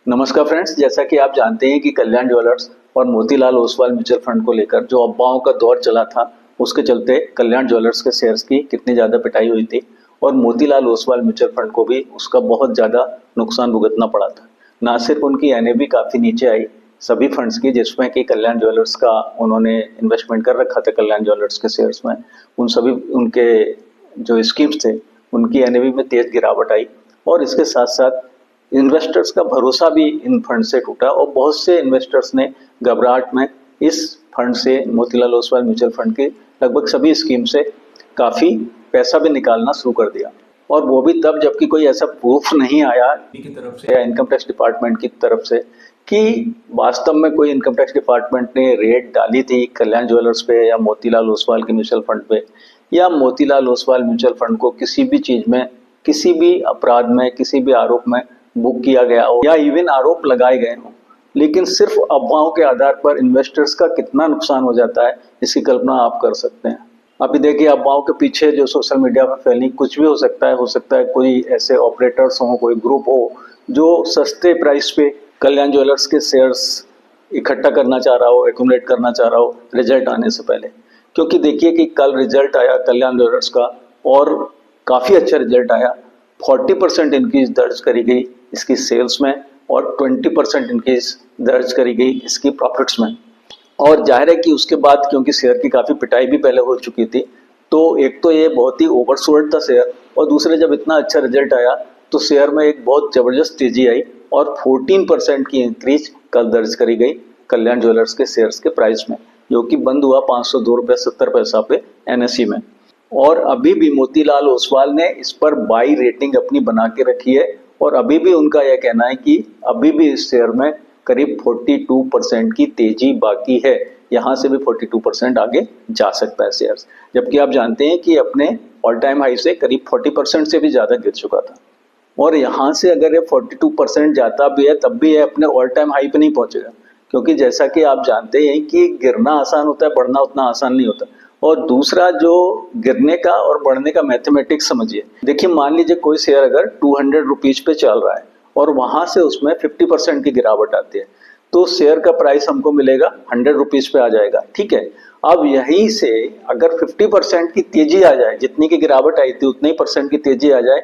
नमस्कार फ्रेंड्स, जैसा कि आप जानते हैं कि कल्याण ज्वेलर्स और मोतीलाल ओसवाल म्यूचुअल फंड को लेकर जो अफवाहों का दौर चला था, उसके चलते कल्याण ज्वेलर्स के शेयर्स की कितनी ज़्यादा पिटाई हुई थी और मोतीलाल ओसवाल म्यूचुअल फंड को भी उसका बहुत ज़्यादा नुकसान भुगतना पड़ा था। ना सिर्फ उनकी एनएवी काफ़ी नीचे आई सभी फंड्स की, जिसमें कि कल्याण ज्वेलर्स का उन्होंने इन्वेस्टमेंट कर रखा था कल्याण ज्वेलर्स के शेयर्स में, उन सभी उनके जो स्कीम्स थे उनकी एनएवी में तेज गिरावट आई और इसके साथ साथ इन्वेस्टर्स का भरोसा भी इन फंड से टूटा और बहुत से इन्वेस्टर्स ने घबराहट में इस फंड से, मोतीलाल ओसवाल म्यूचुअल फंड के लगभग सभी स्कीम से काफ़ी पैसा भी निकालना शुरू कर दिया। और वो भी तब जबकि कोई ऐसा प्रूफ नहीं आया की तरफ से या इनकम टैक्स डिपार्टमेंट की तरफ से कि वास्तव में कोई इनकम टैक्स डिपार्टमेंट ने रेड डाली थी कल्याण ज्वेलर्स पे या मोतीलाल ओसवाल के म्यूचुअल फंड पे, या मोतीलाल ओसवाल म्यूचुअल फंड को किसी भी चीज में, किसी भी अपराध में, किसी भी आरोप में बुक किया गया हो या इवन आरोप लगाए गए हों। लेकिन सिर्फ अफवाहों के आधार पर इन्वेस्टर्स का कितना नुकसान हो जाता है, इसकी कल्पना आप कर सकते हैं। अभी देखिए, अफवाहों के पीछे जो सोशल मीडिया पर फैली कुछ भी हो सकता है कोई ऐसे ऑपरेटर्स हो, कोई ग्रुप हो जो सस्ते प्राइस पे कल्याण ज्वेलर्स के शेयर्स इकट्ठा करना चाह रहा हो, एक्यूमुलेट करना चाह रहा हो रिजल्ट आने से पहले। क्योंकि देखिए कि कल रिजल्ट आया कल्याण ज्वेलर्स का और काफ़ी अच्छा रिजल्ट आया। 40% इंक्रीज दर्ज करी गई इसकी सेल्स में और 20% इंक्रीज दर्ज करी गई इसकी प्रॉफिट्स में। और जाहिर है कि उसके बाद क्योंकि शेयर की काफ़ी पिटाई भी पहले हो चुकी थी, तो एक तो ये बहुत ही ओवरसोल्ड था शेयर, और दूसरे जब इतना अच्छा रिजल्ट आया तो शेयर में एक बहुत ज़बरदस्त तेजी आई और 14% की इंक्रीज कल दर्ज करी गई कल्याण ज्वेलर्स के शेयर्स के प्राइस में, जो कि बंद हुआ 502 रुपये 70 पैसा पे NSE में। और अभी भी मोतीलाल ओसवाल ने इस पर बाई रेटिंग अपनी बना के रखी है और अभी भी उनका यह कहना है कि अभी भी इस शेयर में करीब 42% की तेजी बाकी है, यहाँ से भी 42% आगे जा सकता है शेयर्स। जबकि आप जानते हैं कि अपने ऑल टाइम हाई से करीब 40% से भी ज़्यादा गिर चुका था और यहाँ से अगर ये 42% जाता भी है तब भी ये अपने ऑल टाइम हाई पे नहीं पहुँचेगा, क्योंकि जैसा कि आप जानते हैं कि गिरना आसान होता है, बढ़ना उतना आसान नहीं होता। और दूसरा, जो गिरने का और बढ़ने का मैथमेटिक्स समझिए। देखिए, मान लीजिए कोई शेयर अगर 200 रुपीज पे चल रहा है और वहां से उसमें 50% की गिरावट आती है तो शेयर का प्राइस हमको मिलेगा 100 रुपीज पे आ जाएगा, ठीक है। अब यहीं से अगर 50% की तेजी आ जाए, जितनी की गिरावट आई थी उतनी परसेंट की तेजी आ जाए,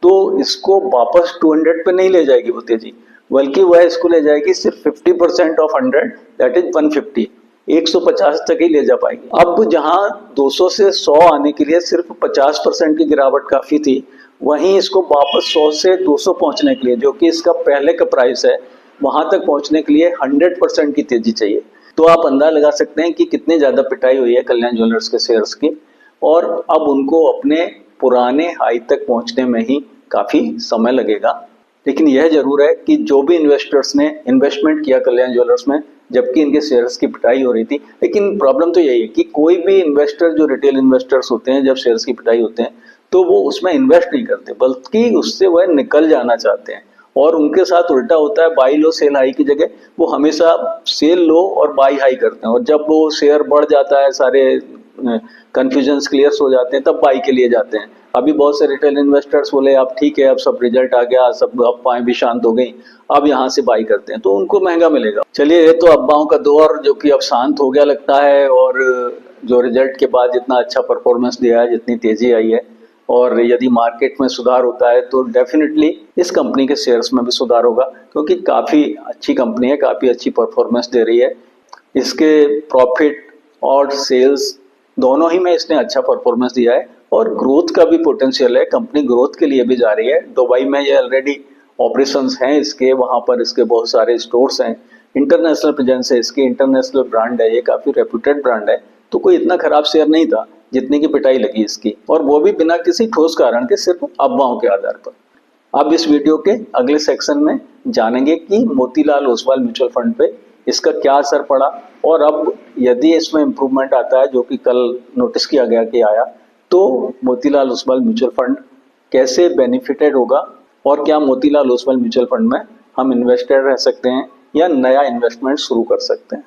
तो इसको वापस 200 पे नहीं ले जाएगी वो तेजी, बल्कि वह इसको ले जाएगी सिर्फ 50% ऑफ 100, दैट इज 150, 150 तक ही ले जा पाएगी। अब जहां 200 से 100 आने के लिए सिर्फ 50% की गिरावट काफी थी, वहीं इसको वापस 100 से 200 पहुंचने के लिए, जो कि इसका पहले का प्राइस है, वहां तक पहुंचने के लिए 100% की तेजी चाहिए। तो आप अंदाजा लगा सकते हैं कि कितनी ज्यादा पिटाई हुई है कल्याण ज्वेलर्स के शेयर्स की, और अब उनको अपने पुराने हाई तक पहुंचने में ही काफी समय लगेगा। लेकिन यह जरूर है कि जो भी इन्वेस्टर्स ने इन्वेस्टमेंट किया कल्याण ज्वेलर्स में, जबकि इनके शेयर्स की पिटाई हो रही थी, लेकिन प्रॉब्लम तो यही है कि कोई भी इन्वेस्टर, जो रिटेल इन्वेस्टर्स होते हैं, जब शेयर्स की पिटाई होते हैं तो वो उसमें इन्वेस्ट नहीं करते, बल्कि उससे वह निकल जाना चाहते हैं। और उनके साथ उल्टा होता है, बाई लो सेल हाई की जगह वो हमेशा सेल लो और बाई हाई करते हैं, और जब वो शेयर बढ़ जाता है, सारे कंफ्यूजन क्लियर हो जाते हैं, तब बाई के लिए जाते हैं। अभी बहुत से रिटेल इन्वेस्टर्स बोले अब ठीक है, अब सब रिजल्ट आ गया, सब अफवाहें भी शांत हो गई, अब यहाँ से बाई करते हैं, तो उनको महंगा मिलेगा। चलिए, ये तो अफवाहों का दौर जो कि अब शांत हो गया लगता है, और जो रिजल्ट के बाद जितना अच्छा परफॉर्मेंस दिया है, जितनी तेजी आई है, और यदि मार्केट में सुधार होता है तो डेफिनेटली इस कंपनी के शेयर्स में भी सुधार होगा, क्योंकि काफ़ी अच्छी कंपनी है, काफ़ी अच्छी परफॉर्मेंस दे रही है। इसके प्रॉफिट और सेल्स दोनों ही में इसने अच्छा परफॉर्मेंस दिया है और ग्रोथ का भी पोटेंशियल है, कंपनी ग्रोथ के लिए भी जा रही है। दुबई में ये ऑलरेडी ऑपरेशंस हैं इसके, वहाँ पर इसके बहुत सारे स्टोर्स हैं, इंटरनेशनल प्रेजेंस है इसकी, इंटरनेशनल ब्रांड है, ये काफ़ी रेप्यूटेड ब्रांड है। तो कोई इतना खराब शेयर नहीं था जितनी की पिटाई लगी इसकी, और वो भी बिना किसी ठोस कारण के, सिर्फ अफवाहों के आधार पर। अब इस वीडियो के अगले सेक्शन में जानेंगे कि मोतीलाल ओसवाल म्यूचुअल फंड पे इसका क्या असर पड़ा, और अब यदि इसमें इम्प्रूवमेंट आता है, जो कि कल नोटिस किया गया कि आया, तो मोतीलाल ओसवाल म्यूचुअल फंड कैसे बेनिफिटेड होगा, और क्या मोतीलाल ओसवाल म्यूचुअल फंड में हम इन्वेस्टर रह सकते हैं या नया इन्वेस्टमेंट शुरू कर सकते हैं।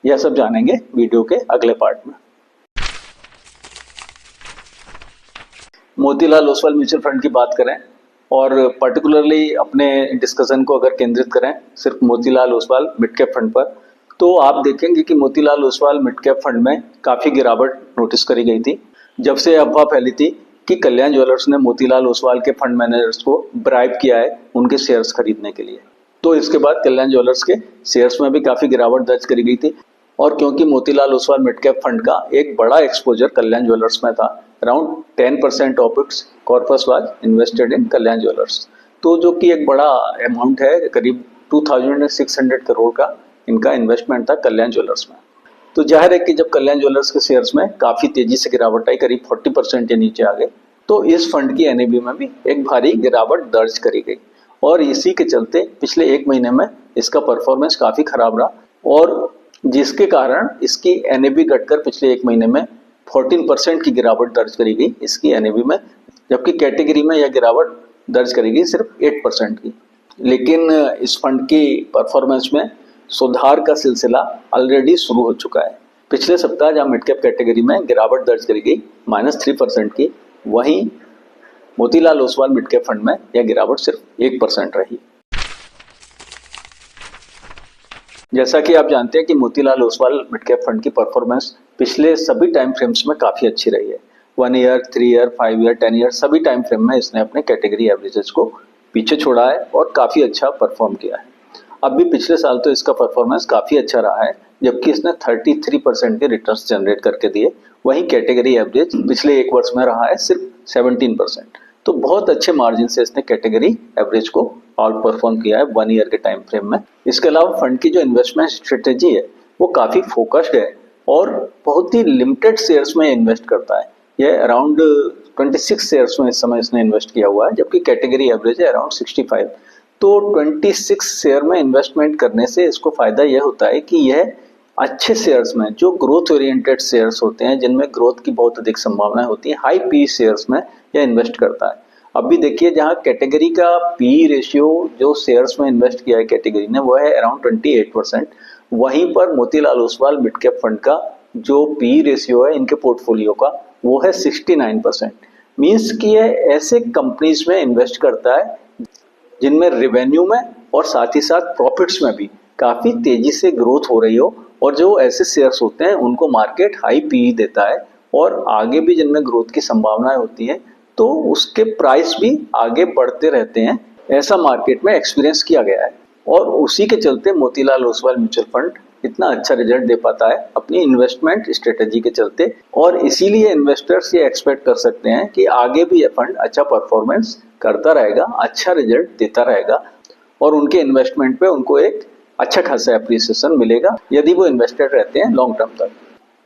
यह सब जानेंगे वीडियो के अगले पार्ट में। मोतीलाल ओसवाल म्यूचुअल फंड की बात करें और पर्टिकुलरली अपने डिस्कशन को अगर केंद्रित करें सिर्फ Motilal Oswal mid cap fund पर, तो आप देखेंगे कि Motilal Oswal mid cap fund में काफी गिरावट नोटिस करी गई थी जब से अफवाह फैली थी कि कल्याण ज्वेलर्स ने मोतीलाल ओसवाल के फंड मैनेजर्स को ब्राइब किया है उनके शेयर्स खरीदने के लिए। तो इसके बाद कल्याण ज्वेलर्स के शेयर्स में भी काफी गिरावट दर्ज करी गई थी। और क्योंकि Motilal Oswal mid cap fund का एक बड़ा एक्सपोजर कल्याण ज्वेलर्स में था, around 10% of its corpus was invested in Kalyan jewellers, तो जो कि एक बड़ा अमाउंट है, करीब 2600 करोड़ का इनका इन्वेस्टमेंट था कल्याण ज्वेलर्स में। तो जाहिर है कि जब कल्याण ज्वेलर्स के शेयर्स में काफी तेजी से गिरावट आई, करीब 40% के नीचे आ गए, तो इस फंड की एनएवी में भी एक भारी गिरावट दर्ज करी गई। और इसी के चलते पिछले एक महीने में इसका परफॉर्मेंस काफी खराब रहा, और जिसके कारण इसकी एनएवी घटकर पिछले एक महीने में 14% की गिरावट दर्ज करी गई इसकी एनएवी में, जबकि कैटेगरी में यह गिरावट दर्ज करी गई सिर्फ 8% की। लेकिन इस फंड की परफॉर्मेंस में सुधार का सिलसिला ऑलरेडी शुरू हो चुका है। पिछले सप्ताह जहां मिड कैप कैटेगरी में गिरावट दर्ज करी गई -3% की, वहीं Motilal Oswal mid cap fund में यह गिरावट सिर्फ 1% रही। जैसा कि आप जानते हैं कि Motilal Oswal mid cap fund की परफॉर्मेंस पिछले सभी टाइम फ्रेम्स में काफी अच्छी रही है। 1 ईयर, 3 ईयर, 5 ईयर, 10 ईयर सभी टाइम फ्रेम में इसने अपने कैटेगरी एवरेजेस को पीछे छोड़ा है और काफी अच्छा परफॉर्म किया है। अब भी पिछले साल तो इसका परफॉर्मेंस काफी अच्छा रहा है, जबकि इसने 33% के रिटर्न्स जनरेट करके दिए। वहीं कैटेगरी एवरेज पिछले एक वर्ष में रहा है सिर्फ 17%। तो बहुत अच्छे मार्जिन से इसने कैटेगरी एवरेज को आउट परफॉर्म किया है 1 ईयर के टाइम फ्रेम में। इसके अलावा फंड की जो इन्वेस्टमेंट स्ट्रेटेजी है वो काफी फोकस्ड है और बहुत ही लिमिटेड शेयर्स में इन्वेस्ट करता है। यह अराउंड 26 शेयर्स में इस समय इसने इन्वेस्ट किया हुआ है, जबकि कैटेगरी एवरेज है अराउंड 65। तो 26 शेयर में इन्वेस्टमेंट करने से इसको फायदा यह होता है कि यह अच्छे शेयर्स में, जो ग्रोथ ओरिएंटेड शेयर्स होते हैं, जिनमें ग्रोथ की बहुत अधिक संभावनाएं होती है, हाई पी शेयर्स में यह इन्वेस्ट करता है। अब भी देखिए, जहां कैटेगरी का पी रेशियो जो शेयर्स में इन्वेस्ट किया है कैटेगरी ने वो है अराउंड 28%, वहीं पर Motilal Oswal mid cap fund का जो पी रेशियो है इनके पोर्टफोलियो का वो है 69%। मीन्स कि यह ऐसे कंपनीज में इन्वेस्ट करता है जिनमें रेवेन्यू में और साथ ही साथ प्रॉफिट्स में भी काफी तेजी से ग्रोथ हो रही हो, और जो ऐसे शेयर्स होते हैं उनको मार्केट हाई पी देता है, और आगे भी जिनमें ग्रोथ की संभावनाएं होती है तो उसके प्राइस भी आगे बढ़ते रहते हैं। ऐसा मार्केट में एक्सपीरियंस किया गया है, और उसी के चलते मोतीलाल ओसवाल म्यूचुअल फंड इतना अच्छा रिजल्ट दे पाता है अपनी इन्वेस्टमेंट स्ट्रेटेजी के चलते। और इसीलिए इन्वेस्टर्स ये एक्सपेक्ट कर सकते हैं कि आगे भी ये फंड अच्छा परफॉर्मेंस करता रहेगा, अच्छा रिजल्ट देता रहेगा, और उनके इन्वेस्टमेंट पे उनको एक अच्छा खासा एप्रिसिएशन मिलेगा यदि वो इन्वेस्टेड रहते हैं लॉन्ग टर्म तक।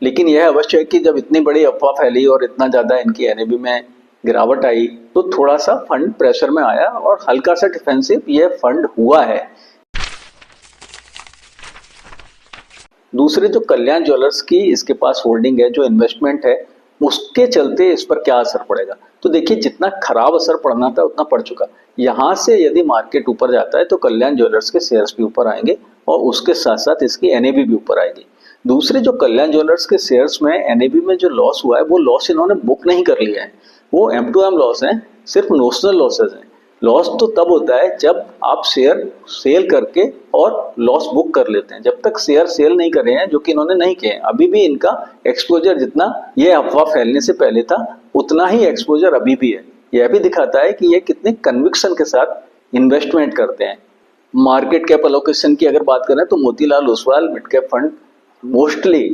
लेकिन यह अवश्य है कि जब इतनी बड़ी अफवाह फैली और इतना ज्यादा इनकी एनएवी में गिरावट आई तो थोड़ा सा फंड प्रेशर में आया और हल्का सा डिफेंसिव यह फंड हुआ है। दूसरे जो कल्याण ज्वेलर्स की इसके पास होल्डिंग है, जो इन्वेस्टमेंट है, उसके चलते इस पर क्या असर पड़ेगा। तो देखिए, जितना खराब असर पड़ना था उतना पड़ चुका। यहां से यदि मार्केट ऊपर जाता है तो कल्याण ज्वेलर्स के शेयर्स भी ऊपर आएंगे और उसके साथ साथ इसकी एनएवी भी ऊपर आएगी। दूसरे जो कल्याण ज्वेलर्स के शेयर्स में एनएवी में जो लॉस हुआ है वो लॉस इन्होंने बुक नहीं कर लिया है, वो M2M लॉस है, सिर्फ नोशनल लॉसेज है। लॉस तो तब होता है जब आप शेयर सेल करके और लॉस बुक कर लेते हैं। जब तक शेयर सेल नहीं कर रहे हैं, जो कि इन्होंने नहीं किए हैं, अभी भी इनका एक्सपोजर जितना ये अफवाह फैलने से पहले था उतना ही एक्सपोजर अभी भी है। यह भी दिखाता है कि ये कितने कन्विक्शन के साथ इन्वेस्टमेंट करते हैं। मार्केट कैप एलोकेशन की अगर बात करें तो Motilal Oswal mid cap fund mostly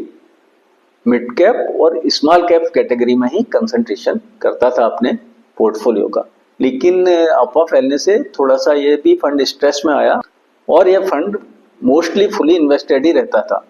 mid cap और स्मॉल कैप कैटेगरी में ही कंसंट्रेशन करता था अपने पोर्टफोलियो का। लेकिन अफवाह फैलने से थोड़ा सा ये भी फंड स्ट्रेस में आया और यह फंड मोस्टली फुली इन्वेस्टेड ही रहता था।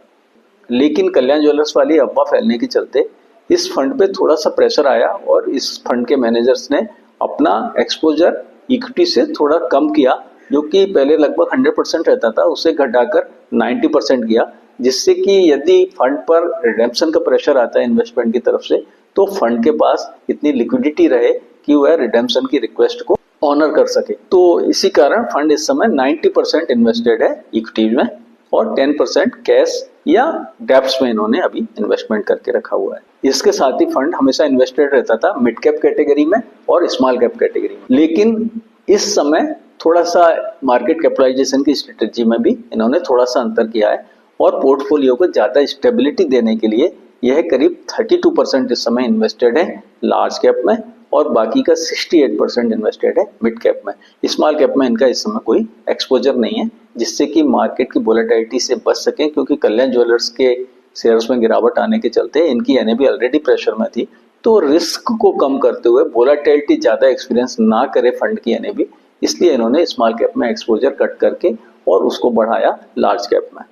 लेकिन कल्याण ज्वेलर्स वाली अफवाह फैलने के चलते इस फंड पे थोड़ा सा प्रेशर आया और इस फंड के मैनेजर्स ने अपना एक्सपोजर इक्विटी से थोड़ा कम किया, जो कि पहले लगभग 100% रहता था, उसे घटाकर 90% किया, जिससे कि यदि फंड पर रिडेम्पशन का प्रेशर आता है इन्वेस्टमेंट की तरफ से तो फंड के पास इतनी लिक्विडिटी रहे कि वह रिडेम्पशन की रिक्वेस्ट को ऑनर कर सके। तो इसी कारण फंड इस समय 90% इन्वेस्टेड है इक्विटी में और 10% कैश या डेब्ट्स में इन्होंने अभी इन्वेस्टमेंट करके रखा हुआ है। इसके साथ ही फंड हमेशा इन्वेस्टेड रहता था मिड कैप कैटेगरी में और स्मॉल कैप कैटेगरी में। लेकिन इस समय थोड़ा सा मार्केट कैपिटलाइजेशन की स्ट्रेटेजी में भी इन्होंने थोड़ा सा अंतर किया है और पोर्टफोलियो को ज़्यादा स्टेबिलिटी देने के लिए यह करीब 32% इस समय इन्वेस्टेड है लार्ज कैप में और बाकी का 68% इन्वेस्टेड है मिड कैप में। स्मॉल कैप में इनका इस समय कोई एक्सपोजर नहीं है, जिससे कि मार्केट की वोलेटिलिटी से बच सकें, क्योंकि कल्याण ज्वेलर्स के शेयर्स में गिरावट आने के चलते इनकी एनएवी ऑलरेडी प्रेशर में थी। तो रिस्क को कम करते हुए वोलेटिलिटी ज़्यादा एक्सपीरियंस ना करे फंड की एनएवी, इसलिए इन्होंने स्मॉल कैप में एक्सपोजर कट करके और उसको बढ़ाया लार्ज कैप में।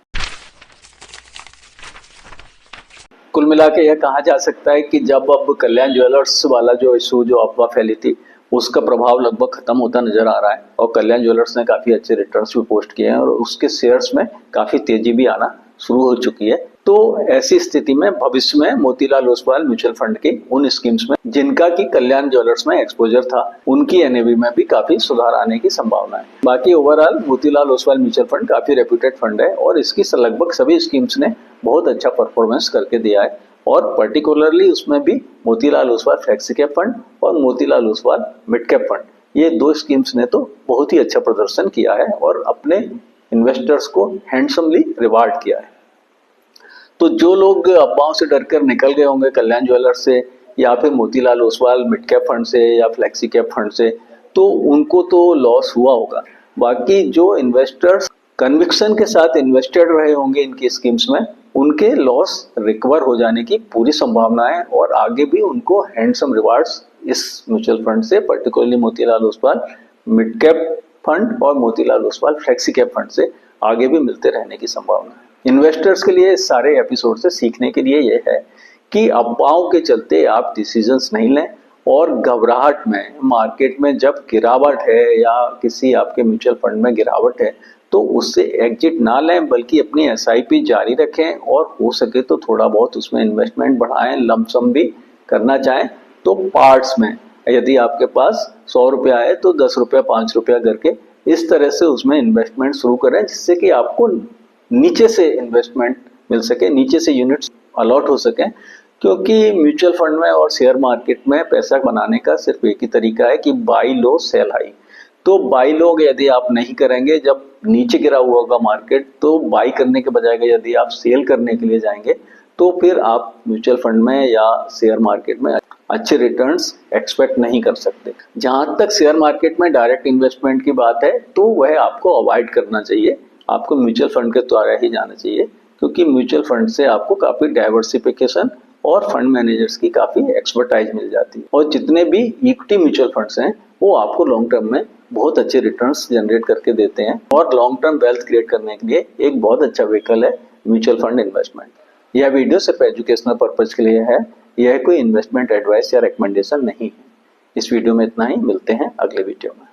कुल मिला के यह कहा जा सकता है कि जब अब कल्याण ज्वेलर्स वाला जो इशू, जो अफवाह फैली थी, उसका प्रभाव लगभग खत्म होता नजर आ रहा है और कल्याण ज्वेलर्स ने काफी अच्छे रिटर्न्स भी पोस्ट किए हैं और उसके शेयर्स में काफी तेजी भी आना शुरू हो चुकी है। तो ऐसी स्थिति में भविष्य में मोतीलाल ओसवाल म्यूचुअल फंड के उन स्कीम्स में जिनका की कल्याण ज्वेलर्स में एक्सपोजर था, उनकी एनएवी में भी काफी सुधार आने की संभावना है। बाकी overall Motilal Oswal mutual fund काफी रेप्यूटेड फंड है और इसकी लगभग सभी स्कीम्स ने बहुत अच्छा परफॉर्मेंस करके दिया है और पर्टिकुलरली उसमें भी Motilal Oswal flexi cap fund और Motilal Oswal mid cap fund, ये दो स्कीम्स ने तो बहुत ही अच्छा प्रदर्शन किया है और अपने इन्वेस्टर्स को हैंडसमली रिवार्ड किया है। तो जो लोग अफवाहों से डरकर निकल गए होंगे कल्याण ज्वेलर्स से या फिर Motilal Oswal mid cap fund से या फ्लेक्सी कैप फंड से, तो उनको तो लॉस हुआ होगा। बाकी जो इन्वेस्टर्स कन्विक्शन के साथ इन्वेस्टेड रहे होंगे इनकी स्कीम्स में, उनके लॉस रिकवर हो जाने की पूरी संभावना है और आगे भी उनको हैंडसम रिवार्ड्स इस म्यूचुअल फंड से, particularly Motilal Oswal mid cap fund और Motilal Oswal flexi cap fund से आगे भी मिलते रहने की संभावना है। इन्वेस्टर्स के लिए इस सारे एपिसोड से सीखने के लिए यह है कि अफवाहों के चलते आप डिसीजंस नहीं लें और घबराहट में मार्केट में जब गिरावट है या किसी आपके म्यूचुअल फंड में गिरावट है तो उससे एग्जिट ना लें, बल्कि अपनी एसआईपी जारी रखें और हो सके तो थोड़ा बहुत उसमें इन्वेस्टमेंट बढ़ाएं। लमसम भी करना चाहें तो पार्ट्स में, यदि आपके पास 100 रुपया है तो 10 रुपया 5 रुपया करके इस तरह से उसमें इन्वेस्टमेंट शुरू करें, जिससे कि आपको नीचे से इन्वेस्टमेंट मिल सके, नीचे से यूनिट्स अलॉट हो सके। क्योंकि म्यूचुअल फंड में और शेयर मार्केट में पैसा बनाने का सिर्फ एक ही तरीका है कि बाई लो सेल हाई। तो बाई लो यदि आप नहीं करेंगे, जब नीचे गिरा हुआ होगा मार्केट, तो बाई करने के बजाय यदि आप सेल करने के लिए जाएंगे तो फिर आप म्यूचुअल फंड में या शेयर मार्केट में अच्छे रिटर्न्स एक्सपेक्ट नहीं कर सकते। जहां तक शेयर मार्केट में डायरेक्ट इन्वेस्टमेंट की बात है तो वह आपको अवॉइड करना चाहिए, आपको म्यूचुअल फंड के द्वारा ही जाना चाहिए, क्योंकि म्यूचुअल फंड से आपको काफी डाइवर्सिफिकेशन और फंड मैनेजर्स की काफी एक्सपर्टाइज मिल जाती है और जितने भी इक्विटी म्यूचुअल फंड्स हैं वो आपको लॉन्ग टर्म में बहुत अच्छे रिटर्न्स जनरेट करके देते हैं और लॉन्ग टर्म वेल्थ क्रिएट करने के लिए एक बहुत अच्छा व्हीकल है म्यूचुअल फंड इन्वेस्टमेंट। यह वीडियो सिर्फ एजुकेशनल पर्पज के लिए है, यह कोई इन्वेस्टमेंट एडवाइस या रिकमेंडेशन नहीं है। इस वीडियो में इतना ही, मिलते हैं अगले वीडियो में।